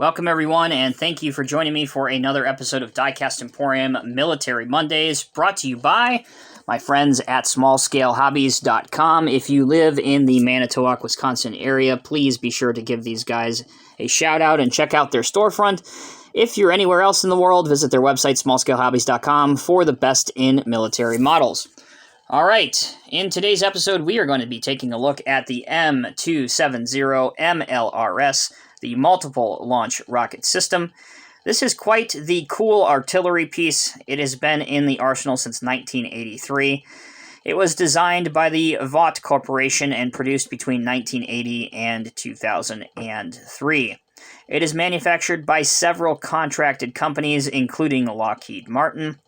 Welcome, everyone, and thank you for joining me for another episode of Diecast Emporium Military Mondays, brought to you by my friends at smallscalehobbies.com. If you live in the Manitowoc, Wisconsin area, please be sure to give these guys a shout-out and check out their storefront. If you're anywhere else in the world, visit their website, smallscalehobbies.com, for the best in military models. All right, in today's episode, we are going to be taking a look at the M270 MLRS, the multiple launch rocket system. This is quite the cool artillery piece. It has been in the arsenal since 1983. It was designed by the Vought Corporation and produced between 1980 and 2003. It is manufactured by several contracted companies, including Lockheed Martin.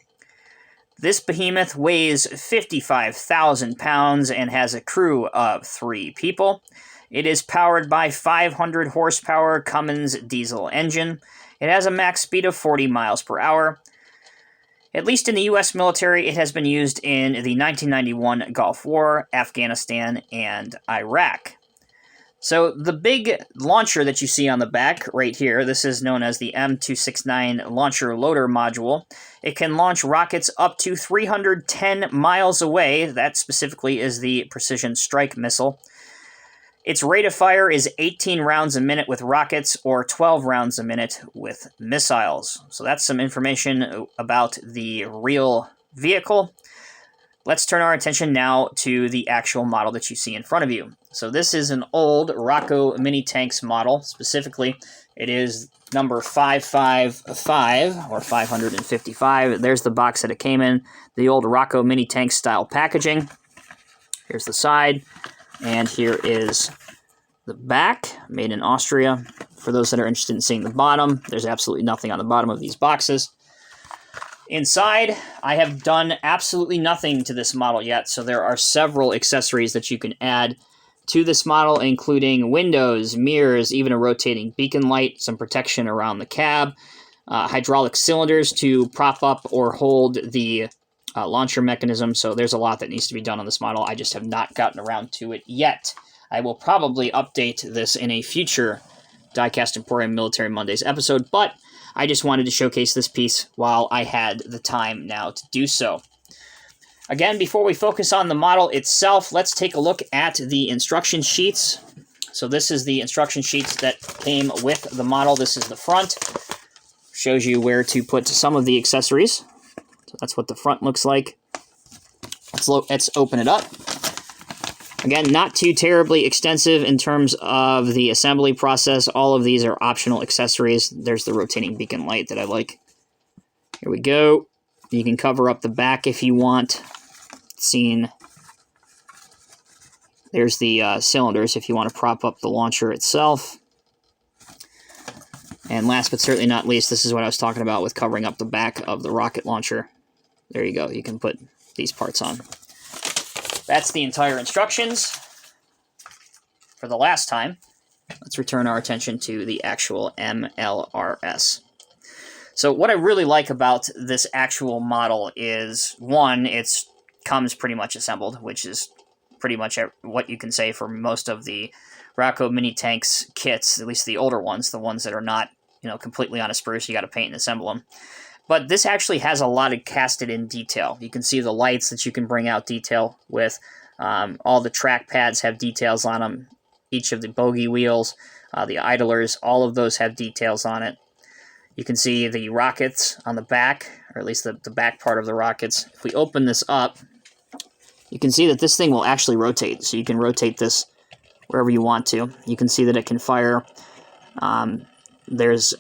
This behemoth weighs 55,000 pounds and has a crew of 3 people. It is powered by 500 horsepower Cummins diesel engine. It has a max speed of 40 miles per hour. At least in the U.S. military, it has been used in the 1991 Gulf War, Afghanistan, and Iraq. So the big launcher that you see on the back right here, this is known as the M269 Launcher Loader Module. It can launch rockets up to 310 miles away. That specifically is the Precision Strike Missile. Its rate of fire is 18 rounds a minute with rockets or 12 rounds a minute with missiles. So that's some information about the real vehicle. Let's turn our attention now to the actual model that you see in front of you. So this is an old Roco MiniTanks model. Specifically, it is number 555 or 555. There's the box that it came in. The old Roco MiniTanks style packaging. Here's the side. And here is the back, made in Austria. For those that are interested in seeing the bottom, there's absolutely nothing on the bottom of these boxes. Inside, I have done absolutely nothing to this model yet, so there are several accessories that you can add to this model, including windows, mirrors, even a rotating beacon light, some protection around the cab, hydraulic cylinders to prop up or hold the launcher mechanism. So there's a lot that needs to be done on this model. I just have not gotten around to it yet. I will probably update this in a future Diecast Emporium Military Mondays episode, but I just wanted to showcase this piece while I had the time now to do so. Again, before we focus on the model itself, let's take a look at the instruction sheets. So this is the instruction sheets that came with the model. This is the front. Shows you where to put some of the accessories. So that's what the front looks like. Let's open it up. Again, not too terribly extensive in terms of the assembly process. All of these are optional accessories. There's the rotating beacon light that I like. Here we go. You can cover up the back if you want. There's the cylinders if you want to prop up the launcher itself. And last but certainly not least, this is what I was talking about with covering up the back of the rocket launcher. There you go. You can put these parts on. That's the entire instructions. For the last time, let's return our attention to the actual MLRS. So what I really like about this actual model is, one, it comes pretty much assembled, which is pretty much what you can say for most of the Roco MiniTanks kits, at least the older ones, the ones that are not, completely on a spruce, you got to paint and assemble them. But this actually has a lot of casted-in detail. You can see the lights that you can bring out detail with. All the track pads have details on them. Each of the bogey wheels, the idlers, all of those have details on it. You can see the rockets on the back, or at least the back part of the rockets. If we open this up, you can see that this thing will actually rotate. So you can rotate this wherever you want to. You can see that it can fire. There's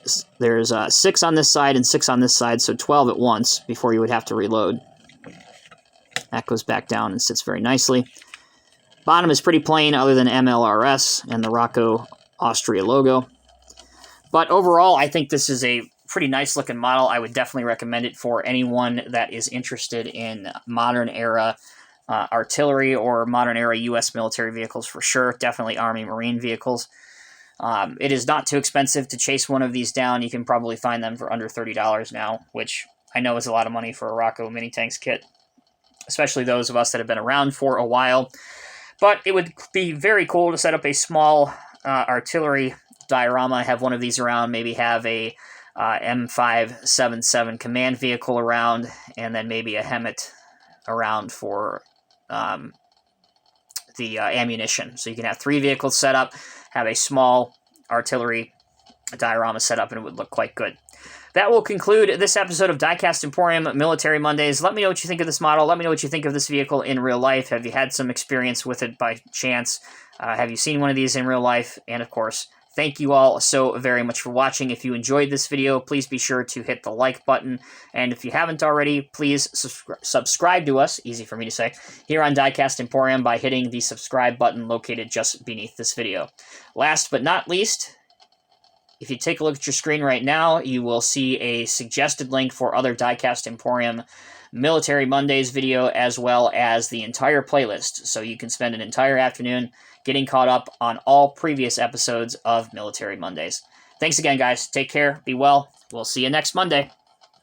6 on this side and 6 on this side, so 12 at once before you would have to reload. That goes back down and sits very nicely. Bottom is pretty plain other than MLRS and the Roco Austria logo. But overall, I think this is a pretty nice looking model. I would definitely recommend it for anyone that is interested in modern era artillery or modern era U.S. military vehicles for sure. Definitely Army Marine vehicles. It is not too expensive to chase one of these down. You can probably find them for under $30 now, which I know is a lot of money for a Roco MiniTanks kit, especially those of us that have been around for a while. But it would be very cool to set up a small artillery diorama, have one of these around, maybe have a M270 command vehicle around, and then maybe a HEMTT around for the ammunition. So you can have 3 vehicles set up, have a small artillery diorama set up, and it would look quite good. That will conclude this episode of Diecast Emporium Military Mondays. Let me know what you think of this model. Let me know what you think of this vehicle in real life. Have you had some experience with it by chance? Have you seen one of these in real life? And of course, thank you all so very much for watching. If you enjoyed this video, please be sure to hit the like button. And if you haven't already, please subscribe to us, easy for me to say, here on Diecast Emporium by hitting the subscribe button located just beneath this video. Last but not least, if you take a look at your screen right now, you will see a suggested link for other Diecast Emporium Military Mondays video, as well as the entire playlist. So you can spend an entire afternoon getting caught up on all previous episodes of Military Mondays. Thanks again, guys. Take care. Be well. We'll see you next Monday.